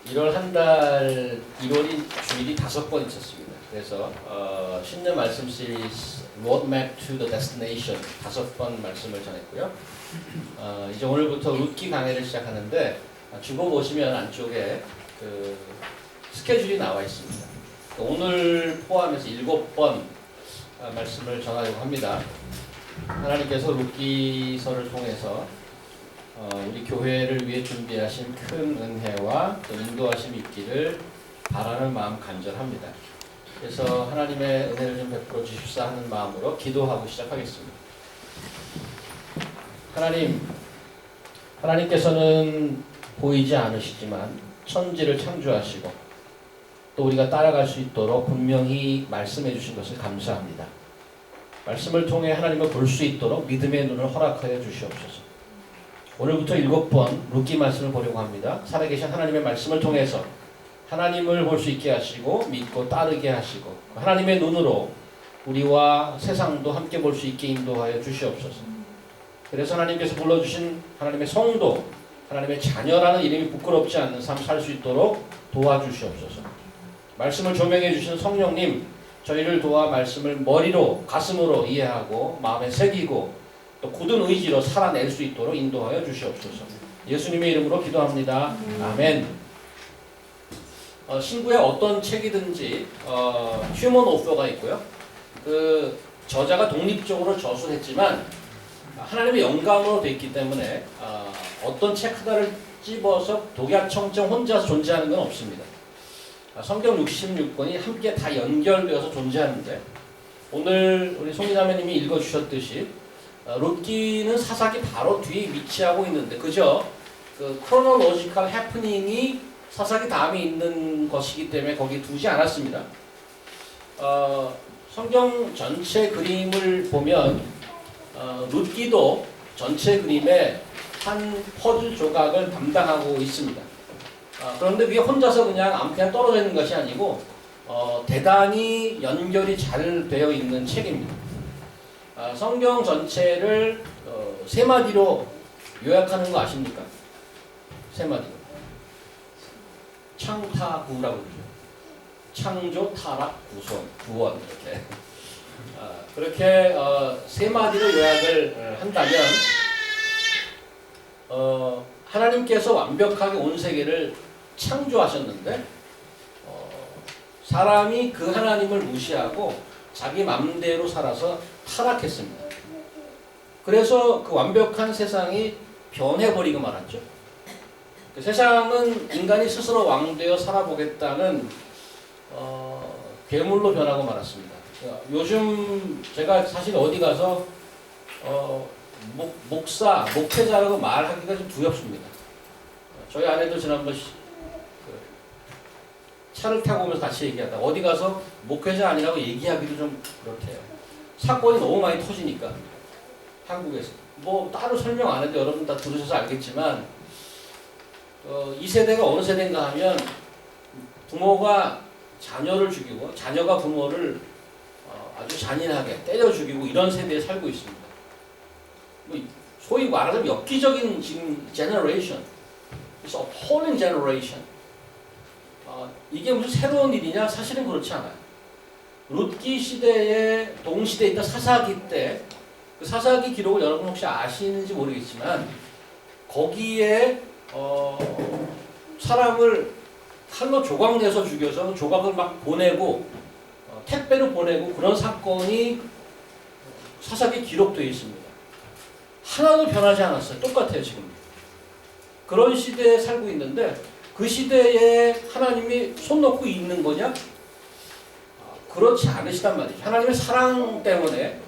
1월 한 달 1월이 주일이 5번 있었습니다. 그래서 신년 말씀 시리즈 Roadmap to the Destination 5번 말씀을 전했고요. 이제 오늘부터 룻기 강해를 시작하는데 주보 보시면 안쪽에 그 스케줄이 나와 있습니다. 오늘 포함해서 7번 말씀을 전하려고 합니다. 하나님께서 룻기서를 통해서 우리 교회를 위해 준비하신 큰 은혜와 또 인도하심이 있기를 바라는 마음 간절합니다. 그래서 하나님의 은혜를 좀 베풀어 주십사 하는 마음으로 기도하고 시작하겠습니다. 하나님께서는 보이지 않으시지만 천지를 창조하시고 또 우리가 따라갈 수 있도록 분명히 말씀해 주신 것을 감사합니다. 말씀을 통해 하나님을 볼 수 있도록 믿음의 눈을 허락하여 주시옵소서. 오늘부터 7번 룻기 말씀을 보려고 합니다. 살아계신 하나님의 말씀을 통해서 하나님을 볼 수 있게 하시고 믿고 따르게 하시고 하나님의 눈으로 우리와 세상도 함께 볼 수 있게 인도하여 주시옵소서. 그래서 하나님께서 불러주신 하나님의 성도, 하나님의 자녀라는 이름이 부끄럽지 않는 삶 살 수 있도록 도와주시옵소서. 말씀을 조명해 주신 성령님, 저희를 도와 말씀을 머리로 가슴으로 이해하고 마음에 새기고 또 굳은 의지로 살아낼 수 있도록 인도하여 주시옵소서. 예수님의 이름으로 기도합니다. 아멘. 신구에 어떤 책이든지 휴먼 오서가 있고요. 그 저자가 독립적으로 저술했지만 하나님의 영감으로 되어 있기 때문에 어떤 책 하나를 찝어서 독약청정 혼자서 존재하는 건 없습니다. 성경 66권이 함께 다 연결되어서 존재하는데 오늘 우리 송이자매님이 읽어주셨듯이 룻기는 사사기 바로 뒤에 위치하고 있는데 그저 그 크로놀로지컬 해프닝이 사사기 다음에 있는 것이기 때문에 거기 두지 않았습니다. 성경 전체 그림을 보면 룻기도 전체 그림의 한 퍼즐 조각을 담당하고 있습니다. 그런데 그게 혼자서 그냥 떨어져 있는 것이 아니고 대단히 연결이 잘 되어 있는 책입니다. 성경 전체를 세 마디로 요약하는 거 아십니까? 세 마디로. 창타구라고 그러죠. 창조, 타락, 구원 이렇게. 그렇게 세 마디로 요약을 한다면 하나님께서 완벽하게 온 세계를 창조하셨는데 사람이 그 하나님을 무시하고 자기 맘대로 살아서 타락했습니다. 그래서 그 완벽한 세상이 변해버리고 말았죠. 그 세상은 인간이 스스로 왕되어 살아보겠다는 괴물로 변하고 말았습니다. 요즘 제가 사실 어디 가서 목사, 목회자라고 말하기가 좀 두렵습니다. 저희 아내도 지난번 차를 타고 오면서 같이 얘기하다 어디 가서 목회자 아니라고 얘기하기도 좀 그렇대요. 사건이 너무 많이 터지니까 한국에서 뭐 따로 설명 안 해도 여러분 다 들으셔서 알겠지만 이 세대가 어느 세대인가 하면 부모가 자녀를 죽이고 자녀가 부모를 아주 잔인하게 때려 죽이고 이런 세대에 살고 있습니다. 뭐 소위 말하자면 엽기적인 지금 제너레이션, It's a appalling generation. 이게 무슨 새로운 일이냐? 사실은 그렇지 않아요. 룻기 시대에 동시대에 있던 사사기 때 그 사사기 기록을 여러분 혹시 아시는지 모르겠지만 거기에 사람을 칼로 조각내서 죽여서 조각을 막 보내고 택배로 보내고 그런 사건이 사사기에 기록되어 있습니다. 하나도 변하지 않았어요. 똑같아요 지금. 그런 시대에 살고 있는데 그 시대에 하나님이 손 놓고 있는 거냐? 그렇지 않으시단 말이죠. 하나님의 사랑 때문에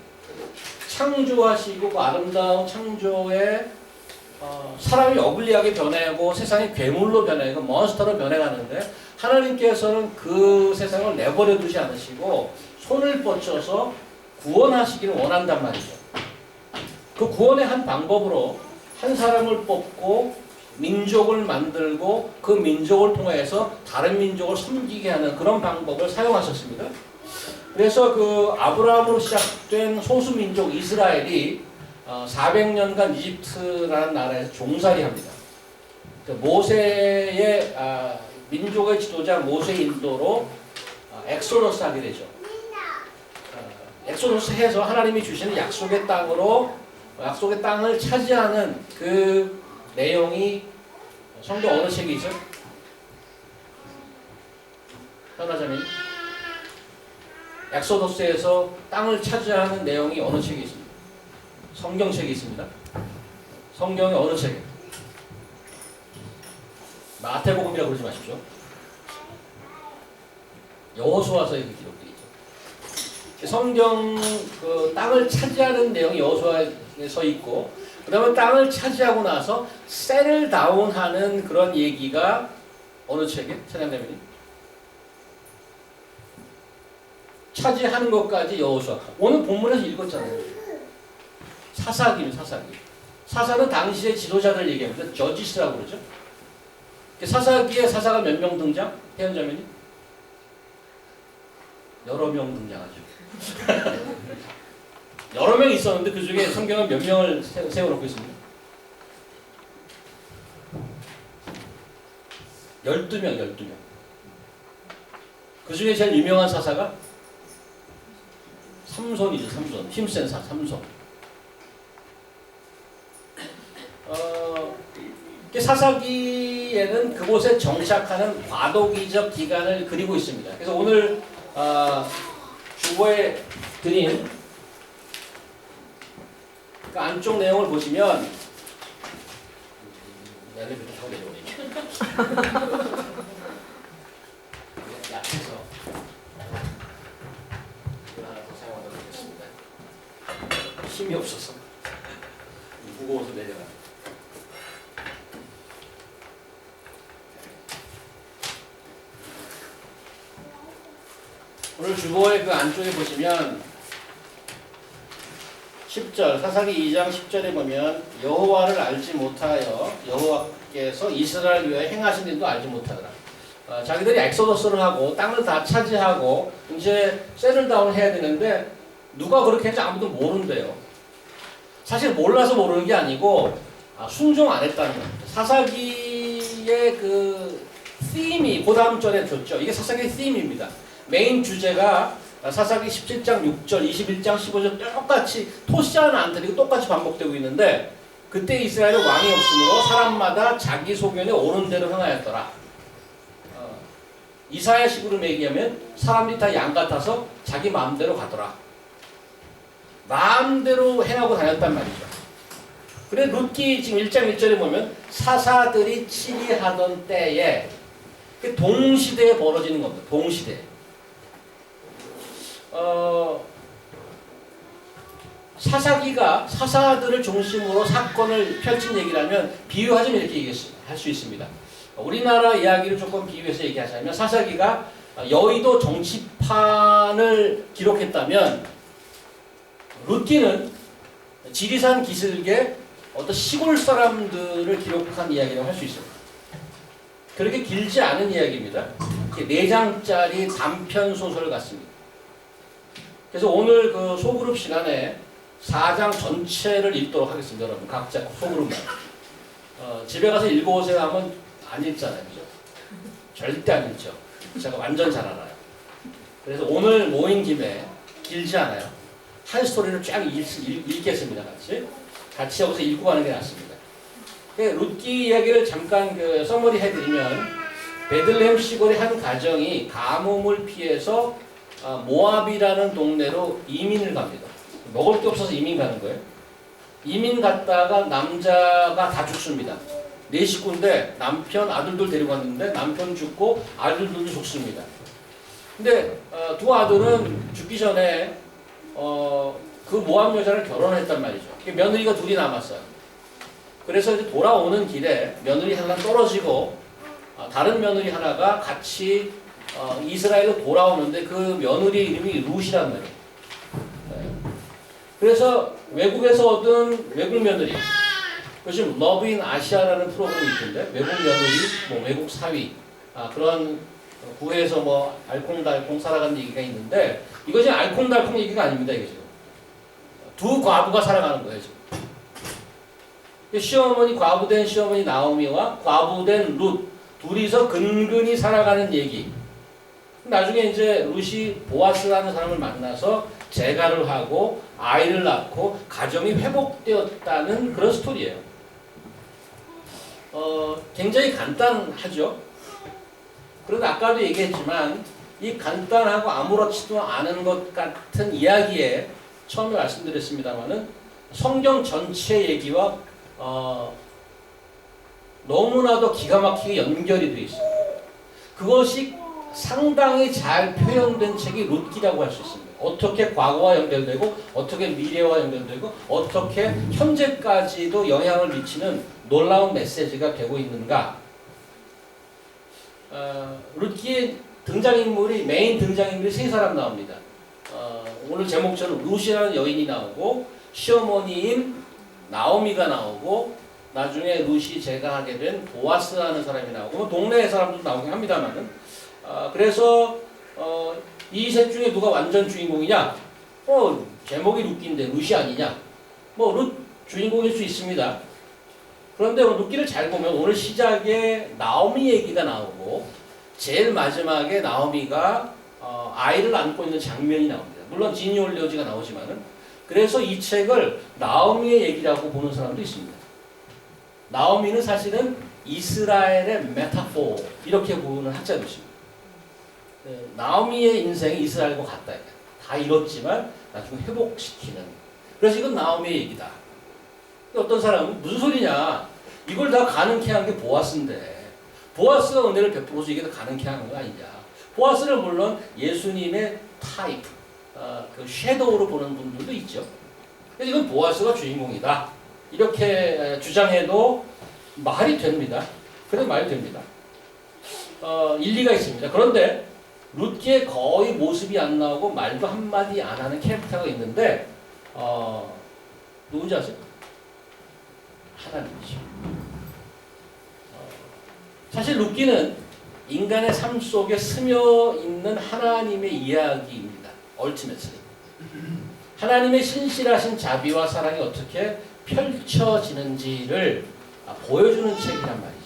창조하시고 그 아름다운 창조에 사람이 어글리하게 변해가고 세상이 괴물로 변해가고 몬스터로 변해가는데 하나님께서는 그 세상을 내버려 두지 않으시고 손을 뻗쳐서 구원하시기를 원한단 말이죠. 그 구원의 한 방법으로 한 사람을 뽑고 민족을 만들고 그 민족을 통해서 다른 민족을 섬기게 하는 그런 방법을 사용하셨습니다. 그래서 그 아브라함으로 시작된 소수민족 이스라엘이 400년간 이집트라는 나라에서 종살이합니다. 모세의 민족의 지도자 모세의 인도로 엑소더스 하게 되죠. 엑소더스 해서 하나님이 주시는 약속의 땅으로 약속의 땅을 차지하는 그 내용이 성경 어느 책에 있어요? 현아자매님, 엑소더스에서 땅을 차지하는 내용이 어느 책에 있습니다? 성경책에 있습니다. 성경의 어느 책에? 마태복음이라고 그러지 마십시오. 여호수아서에 기록되어 있죠. 성경 그 땅을 차지하는 내용이 여호수아에 서 있고, 그 다음에 땅을 차지하고 나서 셀을 다운하는 그런 얘기가 어느 책에? 찬양대면이 차지하는 것까지 여호수아. 오늘 본문에서 읽었잖아요. 사사기는 사사기. 사사는 당시의 지도자들 얘기합니다. 저지스라고 그러죠. 사사기에 사사가 몇 명 등장? 태연자매님? 여러 명 등장하죠. 여러 명이 있었는데 그 중에 성경은 몇 명을 세워놓고 있습니다. 12명, 12명. 그 중에 제일 유명한 사사가 삼손이죠, 삼손. 힘센 사, 삼손. 사사기에는 그곳에 정착하는 과도기적 기간을 그리고 있습니다. 그래서 오늘 주보에 드린 그 안쪽 내용을 보시면 약해서 하나 더 사용하도록 하겠습니다. 힘이 없어서 무거워서 내려가. 오늘 주보의 그 안쪽에 보시면 10절, 사사기 2장 10절에 보면 여호와를 알지 못하여 여호와께서 이스라엘 위에 행하신 일도 알지 못하더라. 자기들이 엑소더스를 하고 땅을 다 차지하고 이제 세틀다운을 해야 되는데 누가 그렇게 했는지 아무도 모른대요. 사실 몰라서 모르는 게 아니고 순종 안 했다는 겁니다. 사사기의 그 them이 그 다음 절에 줬죠. 이게 사사기의 theme입니다. 메인 주제가 사사기 17장 6절, 21장 15절 똑같이 토시 하나 안 틀리고 똑같이 반복되고 있는데 그때 이스라엘은 왕이 없으므로 사람마다 자기 소견에 옳은 대로 행하였더라. 이사야식으로 얘기하면 사람들이 다 양 같아서 자기 마음대로 가더라. 마음대로 행하고 다녔단 말이죠. 그래 룻기 지금 1장 1절에 보면 사사들이 치리하던 때에 동시대에 벌어지는 겁니다. 동시대. 사사기가 사사들을 중심으로 사건을 펼친 얘기라면 비유하자면 이렇게 할 수 있습니다. 우리나라 이야기를 조금 비유해서 얘기하자면 사사기가 여의도 정치판을 기록했다면 룻기는 지리산 기슭의 어떤 시골 사람들을 기록한 이야기라고 할 수 있습니다. 그렇게 길지 않은 이야기입니다. 4장짜리 단편 소설 같습니다. 그래서 오늘 그 소그룹 시간에 4장 전체를 읽도록 하겠습니다. 여러분 각자 소그룹만. 집에 가서 읽어오세요 하면 안 읽잖아요. 그죠? 절대 안 읽죠. 제가 완전 잘 알아요. 그래서 오늘 모인 김에 길지 않아요. 한 스토리를 쫙 읽겠습니다. 같이 여기서 읽고 가는 게 낫습니다. 룻기 이야기를 잠깐 서머리 해드리면 베들레헴 시골의 한 가정이 가뭄을 피해서 모압이라는 동네로 이민을 갑니다. 먹을 게 없어서 이민 가는 거예요. 이민 갔다가 남자가 다 죽습니다. 4식구인데 남편, 아들들 데리고 갔는데 남편 죽고 아들들도 죽습니다. 근데 두 아들은 죽기 전에 그 모압 여자를 결혼했단 말이죠. 며느리가 둘이 남았어요. 그래서 이제 돌아오는 길에 며느리 하나 떨어지고 다른 며느리 하나가 같이 이스라엘로 돌아오는데 그 며느리 이름이 룻이란 말이에요. 네. 그래서 외국에서 얻은 외국 며느리, 요즘 러브 인 아시아라는 프로그램이 있던데 외국 며느리, 뭐 외국 사위, 그런 구해서 뭐 알콩달콩 살아가는 얘기가 있는데 이거 지금 알콩달콩 얘기가 아닙니다. 이게 지금 두 과부가 살아가는 거예요. 지금 시어머니 과부된 시어머니 나오미와 과부된 룻, 둘이서 근근히 살아가는 얘기. 나중에 이제 룻이 보아스라는 사람을 만나서 재가를 하고 아이를 낳고 가정이 회복되었다는 그런 스토리예요. 굉장히 간단하죠. 그런데 아까도 얘기했지만 이 간단하고 아무렇지도 않은 것 같은 이야기에 처음에 말씀드렸습니다마는 성경 전체 얘기와 너무나도 기가 막히게 연결이 되어 있어요. 그것이 상당히 잘 표현된 책이 룻기라고 할 수 있습니다. 어떻게 과거와 연결되고 어떻게 미래와 연결되고 어떻게 현재까지도 영향을 미치는 놀라운 메시지가 되고 있는가. 룻기의 등장인물이 메인 등장인물이 세 사람 나옵니다. 오늘 제목처럼 룻이라는 여인이 나오고 시어머니인 나오미가 나오고 나중에 룻이 제가하게 된 보아스라는 사람이 나오고 동네 사람도 나오긴 합니다만은 그래서 이 셋 중에 누가 완전 주인공이냐? 제목이 룻기인데 룻이 아니냐? 룻 주인공일 수 있습니다. 그런데 룻기를 잘 보면 오늘 시작에 나오미 얘기가 나오고 제일 마지막에 나오미가 아이를 안고 있는 장면이 나옵니다. 물론 지니 올리오지가 나오지만은 그래서 이 책을 나오미의 얘기라고 보는 사람도 있습니다. 나오미는 사실은 이스라엘의 메타포 이렇게 보는 학자도 있습니다. 나오미의 인생이 이스라엘과 같다. 다 잃었지만 나중에 회복시키는. 그래서 이건 나오미의 얘기다. 어떤 사람은 무슨 소리냐? 이걸 다 가능케 한 게 보아스인데 보아스가 은혜를 베풀어서 이게 다 가능케 하는 거 아니냐? 보아스를 물론 예수님의 타입, 그 섀도우로 보는 분들도 있죠. 그래서 이건 보아스가 주인공이다. 이렇게 주장해도 말이 됩니다. 그래도 말이 됩니다. 일리가 있습니다. 그런데 룻기에 거의 모습이 안 나오고 말도 한마디 안 하는 캐릭터가 있는데 누군지 아세요? 하나님이죠. 사실 룻기는 인간의 삶 속에 스며 있는 하나님의 이야기입니다. 얼티메트리. 하나님의 신실하신 자비와 사랑이 어떻게 펼쳐지는지를 보여주는 책이란 말이죠.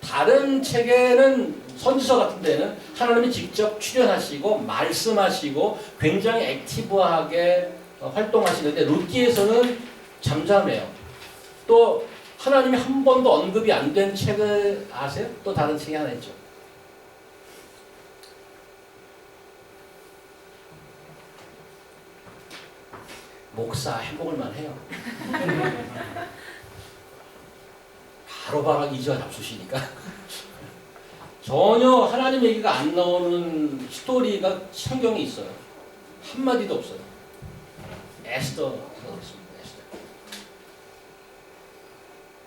다른 책에는 선지서 같은 데는 하나님이 직접 출연하시고 말씀하시고 굉장히 액티브하게 활동하시는데 룻기에서는 잠잠해요. 또 하나님이 한 번도 언급이 안 된 책을 아세요? 또 다른 책이 하나 있죠. 목사 해먹을만 해요. 바로바로 이지와 잡수시니까 전혀 하나님 얘기가 안 나오는 스토리가 성경에 있어요. 한마디도 없어요. 에스더가 있습니다. 에스더.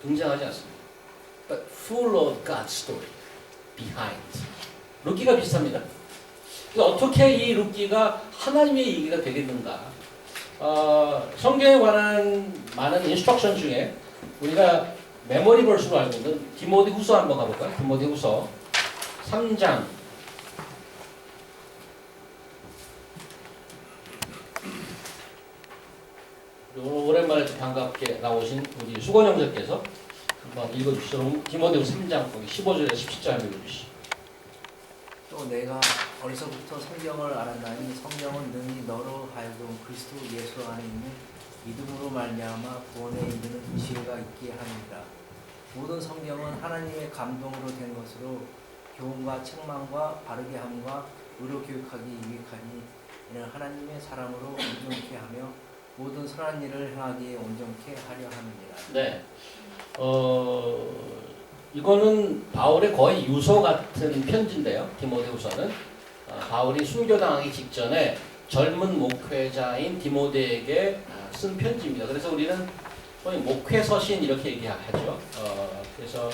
등장하지 않습니다. But full of God's story behind. 룻기가 비슷합니다. 어떻게 이 룻기가 하나님의 얘기가 되겠는가? 성경에 관한 많은 인스트럭션 중에 우리가 메모리 벌스로 알고 있는 디모데 후서 한번 가볼까요? 디모데 후서 3장 오랜만에 반갑게 나오신 우리 수건 형제께서 한번 읽어주시죠. 디모데 후서 3장 거기 15절에서 17절 읽어주시죠. 또 내가 어려서부터 성경을 알았나니 성경은 능히 너로 하여금 그리스도 예수 안에 있는 믿음으로 말미암아 구원에 이르는 지혜가 있게 하느니라. 모든 성경은 하나님의 감동으로 된 것으로 교훈과 책망과 바르게 함과 의로 교육하기 유익하니 이는 하나님의 사랑으로 온전케 하며 모든 선한 일을 행하기에 온전케 하려 함이니라. 네. 이거는 바울의 거의 유서 같은 편지인데요. 디모데후서는 바울이 순교당하기 직전에 젊은 목회자인 디모데에게 쓴 편지입니다. 그래서 우리는 거의 목회 서신 이렇게 얘기하죠. 그래서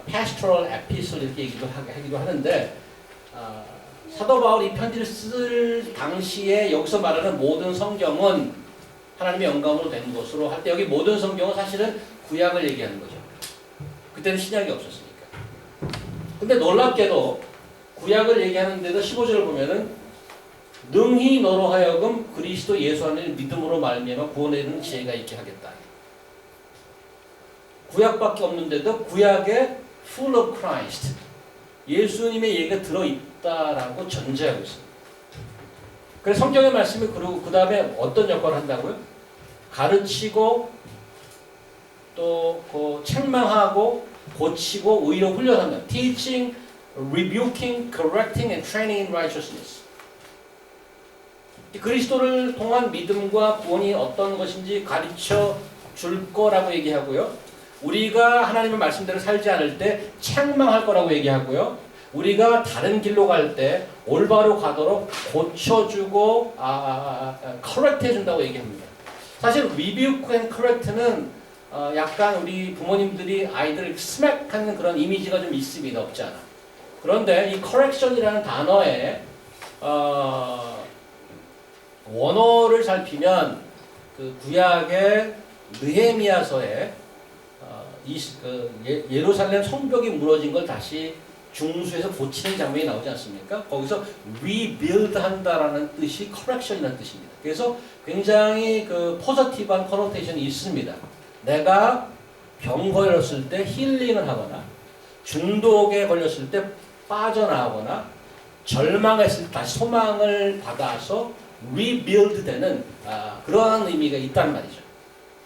pastoral epistle 이렇게 얘기도 하기도 하는데 사도 바울이 이 편지를 쓸 당시에 여기서 말하는 모든 성경은 하나님의 영감으로 된 것으로 할 때 여기 모든 성경은 사실은 구약을 얘기하는 거죠. 그때는 신약이 없었으니까. 근데 놀랍게도 구약을 얘기하는데도 15절을 보면은 능히 너로 하여금 그리스도 예수 안에 믿음으로 말미암아 구원에 이르는 지혜가 있게 하겠다. 구약밖에 없는데도 구약에 full of Christ, 예수님의 얘기가 들어있다라고 전제하고 있습니다. 그래서 성경의 말씀이 그리고 그 다음에 어떤 역할을 한다고요? 가르치고 또 그 책망하고 고치고 의로 훈련한다. Teaching, rebuking, correcting, and training in righteousness. 그리스도를 통한 믿음과 구원이 어떤 것인지 가르쳐 줄 거라고 얘기하고요. 우리가 하나님의 말씀대로 살지 않을 때 책망할 거라고 얘기하고요. 우리가 다른 길로 갈 때 올바로 가도록 고쳐주고 correct 해준다고 얘기합니다. 사실 rebuke and correct는 약간 우리 부모님들이 아이들을 스맥하는 그런 이미지가 좀 있습니다. 없지 않아. 그런데 이 correction이라는 단어에 원어를 살피면 그 구약의 느헤미야서에 예루살렘 성벽이 무너진 걸 다시 중수에서 고치는 장면이 나오지 않습니까? 거기서 rebuild 한다라는 뜻이 correction이라는 뜻입니다. 그래서 굉장히 그 포지티브한 커노테이션이 있습니다. 내가 병 걸렸을 때 힐링을 하거나 중독에 걸렸을 때 빠져나오거나 절망했을 때 다시 소망을 받아서 rebuild 되는 그러한 의미가 있단 말이죠.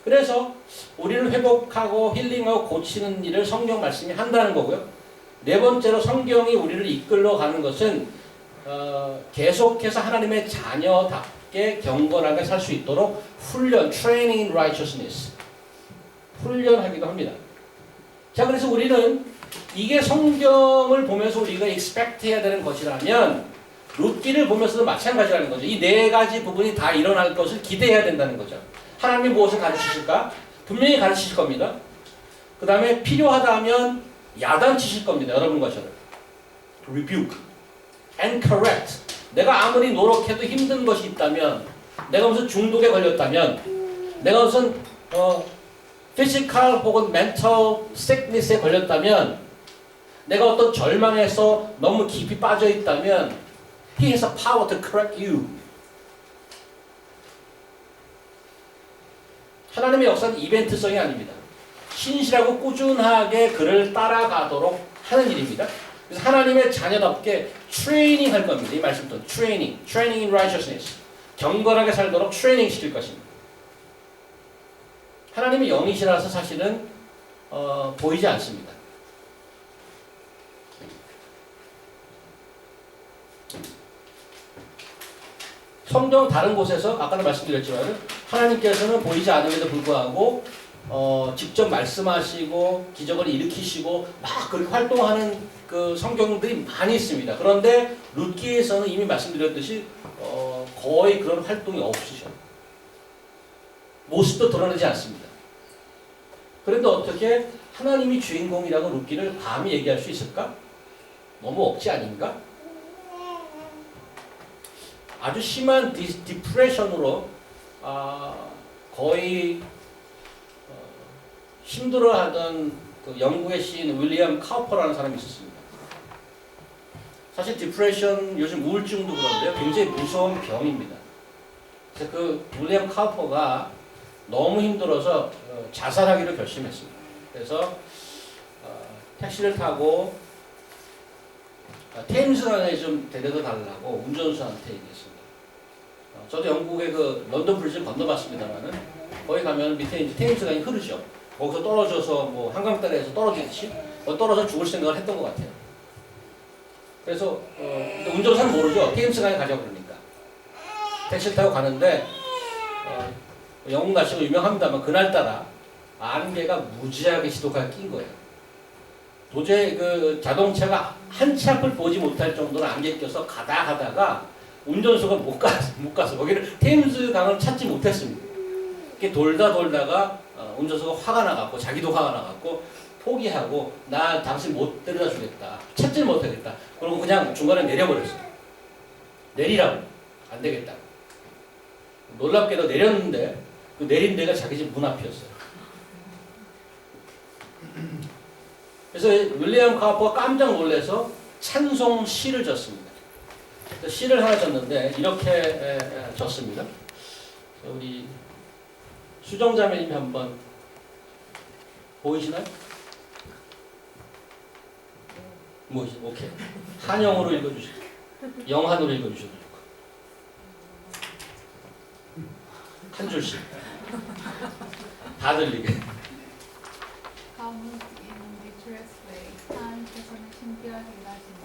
그래서 우리를 회복하고 힐링하고 고치는 일을 성경 말씀이 한다는 거고요. 네 번째로 성경이 우리를 이끌러 가는 것은 계속해서 하나님의 자녀답게 경건하게 살 수 있도록 훈련, training in righteousness, 훈련하기도 합니다. 자, 그래서 우리는 이게 성경을 보면서 우리가 expect 해야 되는 것이라면 룻기를 보면서도 마찬가지라는 거죠. 이 네 가지 부분이 다 일어날 것을 기대해야 된다는 거죠. 하나님이 무엇을 가르치실까? 분명히 가르치실 겁니다. 그 다음에 필요하다면 야단치실 겁니다. 여러분과 저를. rebuke and correct. 내가 아무리 노력해도 힘든 것이 있다면, 내가 무슨 중독에 걸렸다면, 내가 무슨 physical 혹은 mental sickness에 걸렸다면, 내가 어떤 절망에서 너무 깊이 빠져 있다면, He has a power to correct you. 하나님의 역사는 이벤트성이 아닙니다. 신실하고 꾸준하게 그를 따라가도록 하는 일입니다. 그래서 하나님의 자녀답게 트레이닝 할 겁니다. 이 말씀부터 training in righteousness. 경건하게 살도록 트레이닝 시킬 것입니다. 하나님의 영이시라서 사실은 보이지 않습니다. 성경 다른 곳에서 아까도 말씀드렸지만 하나님께서는 보이지 않음에도 불구하고 직접 말씀하시고 기적을 일으키시고 막 그렇게 활동하는 그 성경들이 많이 있습니다. 그런데 룻기에서는 이미 말씀드렸듯이 거의 그런 활동이 없으셔. 모습도 드러내지 않습니다. 그런데 어떻게 하나님이 주인공이라고 룻기를 감히 얘기할 수 있을까? 너무 억지 아닌가? 아주 심한 디프레션으로 거의 힘들어하던 그 영국의 시인 윌리엄 카우퍼라는 사람이 있었습니다. 사실 디프레션 요즘 우울증도 그런데요, 굉장히 무서운 병입니다. 그래서 그 윌리엄 카우퍼가 너무 힘들어서 자살하기로 결심했습니다. 그래서 택시를 타고 테임스강에 좀 데려다 달라고 운전수한테 얘기했습니다. 저도 영국의 그 런던 브리지를 건너봤습니다만은 거기 가면 밑에 이제 테임스강이 흐르죠. 거기서 떨어져서 뭐 한강다리에서 떨어지듯이 떨어져 죽을 생각을 했던 것 같아요. 그래서 운전사는 모르죠. 테임스강에 가자고 그러니까 택시를 타고 가는데 영국 날씨가 유명합니다만 그날따라 안개가 무지하게 지독하게 낀 거예요. 도저히 그 자동차가 한 치 앞을 보지 못할 정도로 안개 껴서 가다가 운전수가 못 가서 거기를 테임스 강을 찾지 못했습니다. 이렇게 돌다가 운전수가 화가 나갖고 자기도 화가 나갖고 포기하고 나 당신 못 데려다 주겠다. 찾지를 못하겠다. 그리고 그냥 중간에 내려버렸어요. 내리라고. 안 되겠다. 놀랍게도 내렸는데 그 내린 데가 자기 집 문 앞이었어요. 그래서 윌리엄 카우퍼가 깜짝 놀라서 찬송 시를 졌습니다. 시를 하나 졌는데 이렇게 졌습니다. 우리 수정자매님이 한번 보이시나요? 뭐 오케이. 한영어로 읽어주시고 영한으로 읽어주셔도 좋고 한 줄씩 다 들리게. Comes in victorious way. 하나님께서는 신비하게 일하신다.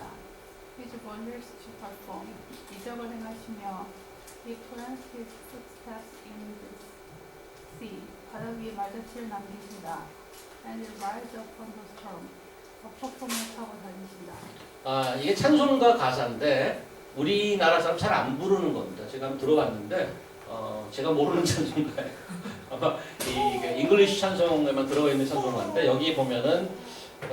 His wonders to perform. 이적을 행하시며 He plants His footsteps in the sea. 바다 위에 말자취를 남기신다. And He rides upon the storm. 폭풍을 타고 다니신다. 아 이게 찬송가 가사인데 우리나라 사람 잘 안 부르는 겁니다. 제가 한번 들어봤는데 제가 모르는 찬송가예요. 아마 이 잉글리시 찬송에만 들어가 있는 찬송가인데 여기 보면은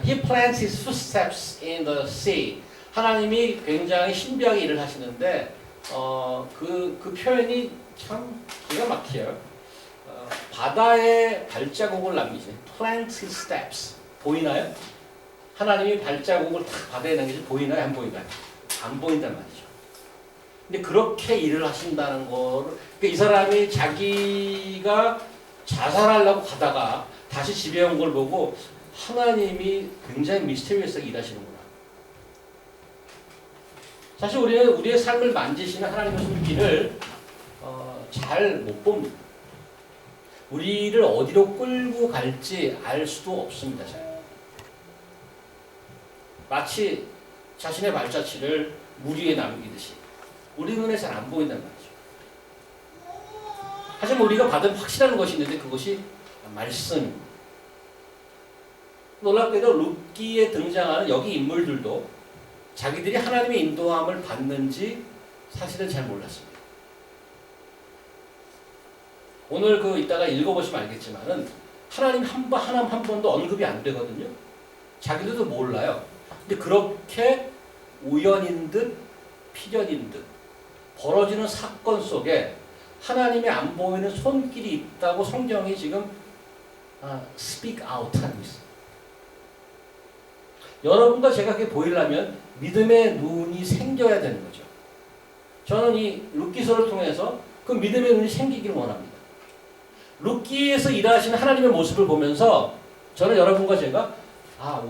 He plants His footsteps in the sea. 하나님이 굉장히 신비하게 일을 하시는데 그 표현이 참 기가 막혀요. 바다에 발자국을 남기시네. Plant His steps. 보이나요? 하나님이 발자국을 탁 바다에 남기시 보이나요? 안 보이나요? 안 보인단 말이죠. 근데 그렇게 일을 하신다는 거를 그러니까 이 사람이 자기가 자살하려고 가다가 다시 집에 온 걸 보고 하나님이 굉장히 미스테리어스하게 일하시는구나. 사실 우리는 우리의 삶을 만지시는 하나님의 손길을 잘 못 봅니다. 우리를 어디로 끌고 갈지 알 수도 없습니다. 잘. 마치 자신의 발자취를 물 위에 남기듯이 우리 눈에 잘 안 보인단 말이죠. 하지만 우리가 받은 확실한 것이 있는데 그것이 말씀입니다. 놀랍게도 룻기에 등장하는 여기 인물들도 자기들이 하나님의 인도함을 받는지 사실은 잘 몰랐습니다. 오늘 이따가 읽어보시면 알겠지만은 하나님 한 번도 언급이 안 되거든요. 자기들도 몰라요. 근데 그렇게 우연인 듯 필연인 듯 벌어지는 사건 속에 하나님의 안 보이는 손길이 있다고 성경이 지금 speak out 하고 있어요. 여러분과 제가 그게 보이려면 믿음의 눈이 생겨야 되는 거죠. 저는 이 룻기서를 통해서 그 믿음의 눈이 생기기를 원합니다. 룻기에서 일하시는 하나님의 모습을 보면서 저는 여러분과 제가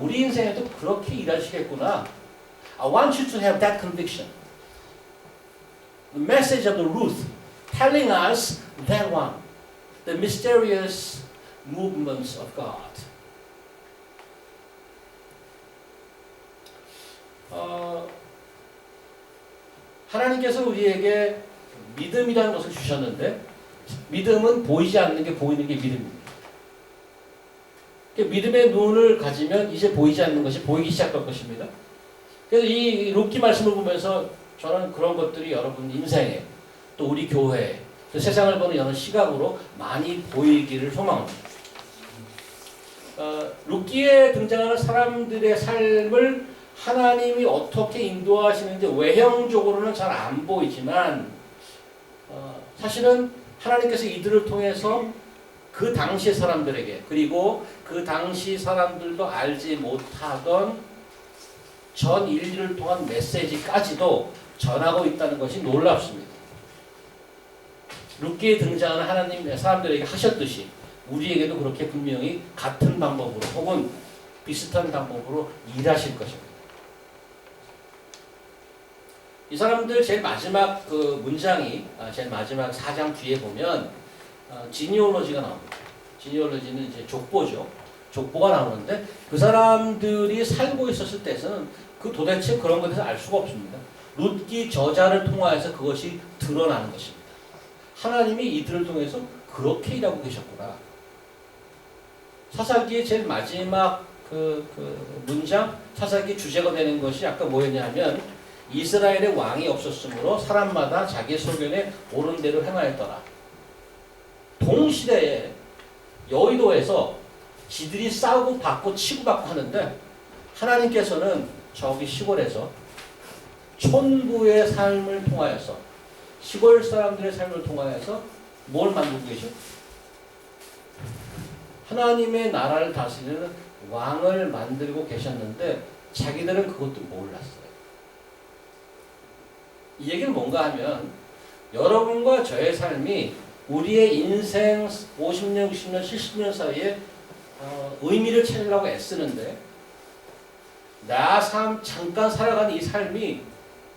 우리 인생에도 그렇게 일하시겠구나. I want you to have that conviction. The message of the Ruth telling us that one, the mysterious movements of God. 하나님께서 우리에게 믿음이라는 것을 주셨는데 믿음은 보이지 않는 게 보이는 게 믿음입니다. 믿음의 눈을 가지면 이제 보이지 않는 것이 보이기 시작할 것입니다. 그래서 이 룻기 말씀을 보면서 저는 그런 것들이 여러분 인생에 또 우리 교회에 또 세상을 보는 여러 시각으로 많이 보이기를 소망합니다. 룻기에 등장하는 사람들의 삶을 하나님이 어떻게 인도하시는지 외형적으로는 잘 안 보이지만 사실은 하나님께서 이들을 통해서 그 당시 사람들에게 그리고 그 당시 사람들도 알지 못하던 전 인류를 통한 메시지까지도 전하고 있다는 것이 놀랍습니다. 룻기에 등장하는 하나님의 사람들에게 하셨듯이 우리에게도 그렇게 분명히 같은 방법으로 혹은 비슷한 방법으로 일하실 것입니다. 이 사람들 제일 마지막 문장이 제일 마지막 4장 뒤에 보면 지니올로지가 나옵니다. 지니올로지는 이제 족보죠. 족보가 나오는데 그 사람들이 살고 있었을 때에는 도대체 그런 것에 대해서 알 수가 없습니다. 룻기 저자를 통하여서 그것이 드러나는 것입니다. 하나님이 이들을 통해서 그렇게 일하고 계셨구나. 사사기의 제일 마지막 문장, 사사기 주제가 되는 것이 아까 뭐였냐면 이스라엘의 왕이 없었으므로 사람마다 자기 소견에 옳은 대로 행하였더라. 동시대에 여의도에서 지들이 싸우고 받고 치고 받고 하는데 하나님께서는 저기 시골에서 촌부의 삶을 통하여서 시골 사람들의 삶을 통하여서 뭘 만들고 계셔? 하나님의 나라를 다스리는 왕을 만들고 계셨는데 자기들은 그것도 몰랐어요. 이 얘기는 뭔가 하면 여러분과 저의 삶이 우리의 인생 50년, 60년, 70년 사이에 의미를 찾으려고 애쓰는데 나 삶 잠깐 살아가는 이 삶이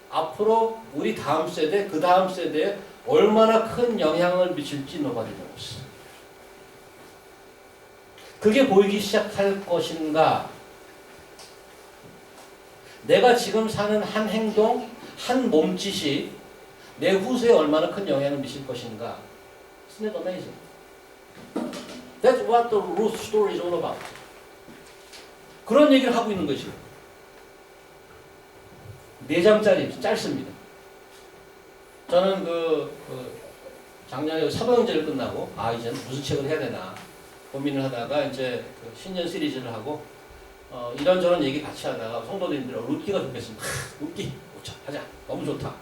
앞으로 우리 다음 세대, 그 다음 세대에 얼마나 큰 영향을 미칠지 nobody knows. 그게 보이기 시작할 것인가? 내가 지금 사는 한 행동, 한 몸짓이 내 후세에 얼마나 큰 영향을 미칠 것인가? Isn't it amazing? That's what the Ruth story is all about. 그런 얘기를 하고 있는 거지. 4장짜리 짧습니다. 저는 작년에 사도행전을 끝나고 이제 무슨 책을 해야 되나 고민을 하다가 이제 신년 시리즈를 하고 이런저런 얘기 같이 하다가 성도님들 룻기가 좋겠습니다. 룻기 하자. 너무 좋다.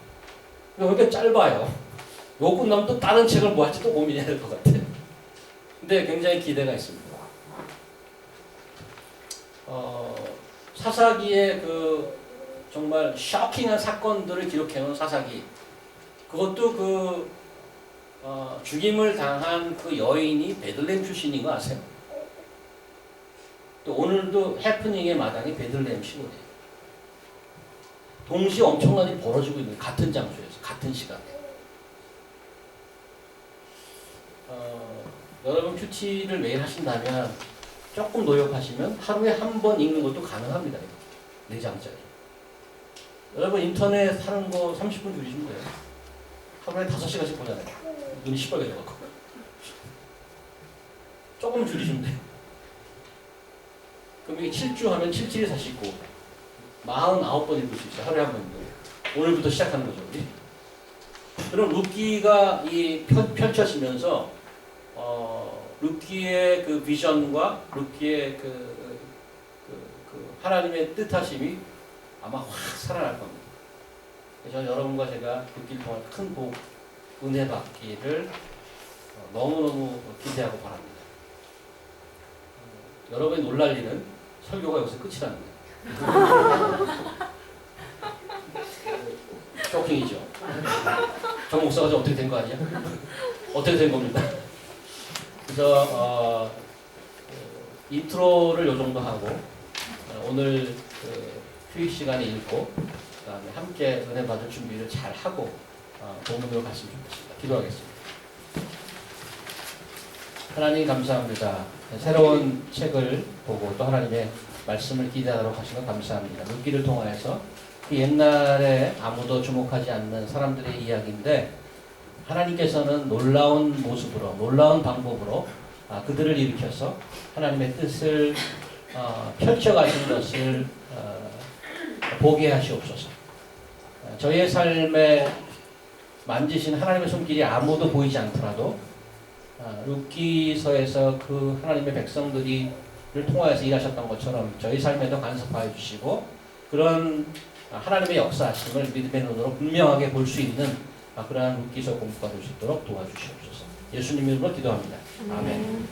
왜 이렇게 짧아요? 요거 끝나면 또 다른 책을 뭐 할지 또 고민해야 될 것 같아. 근데 굉장히 기대가 있습니다. 사사기의 정말 쇼킹한 사건들을 기록해놓은 사사기. 그것도 죽임을 당한 그 여인이 베들레헴 출신인 거 아세요? 또 오늘도 해프닝의 마당이 베들레헴 시골이에요. 동시에 엄청난 일이 벌어지고 있는 같은 장소에서 같은 시간에. 여러분 큐티를 매일 하신다면 조금 노력하시면 하루에 한 번 읽는 것도 가능합니다. 4장짜리. 여러분 인터넷 하는 거 30분 줄이시면 돼요. 하루에 5시간씩 보잖아요. 눈이 시뻘개져갖고. 조금 줄이시면 돼요. 그럼 이게 7주 하면 7, 7이 49. 49번 읽을 수 있어요. 하루에 한 번 읽어요. 오늘부터 시작하는 거죠. 우리. 그럼 룻기가 펼쳐지면서 룻기의 그 비전과 룻기의 하나님의 뜻하심이 아마 확 살아날 겁니다. 그래서 여러분과 제가 룻기를 통해 큰 복, 은혜 받기를 너무너무 기대하고 바랍니다. 여러분이 놀랄 일은 설교가 여기서 끝이라는 거예요. 쇼킹이죠. 정 목사가 어떻게 된 거 아니야? 어떻게 된 겁니다. 그래서 인트로를 요 정도 하고 오늘 휴식 시간에 읽고 그다음에 함께 은혜 받을 준비를 잘 하고 본문으로 갔으면 좋겠습니다. 기도하겠습니다. 하나님 감사합니다. 새로운 책을 보고 또 하나님의 말씀을 기대하도록 하시는 감사합니다. 룻기를 통하여서 그 옛날에 아무도 주목하지 않는 사람들의 이야기인데 하나님께서는 놀라운 모습으로 놀라운 방법으로 그들을 일으켜서 하나님의 뜻을 펼쳐가신 것을 보게 하시옵소서. 저희의 삶에 만지신 하나님의 손길이 아무도 보이지 않더라도 룻기서에서 그 하나님의 백성들이를 통하여서 일하셨던 것처럼 저희 삶에도 간섭하여 주시고 그런 하나님의 역사하심을 믿음의 눈으로 분명하게 볼 수 있는 그러한 룻기서 공부가 될 수 있도록 도와주시옵소서. 예수님 이름으로 기도합니다. 아멘.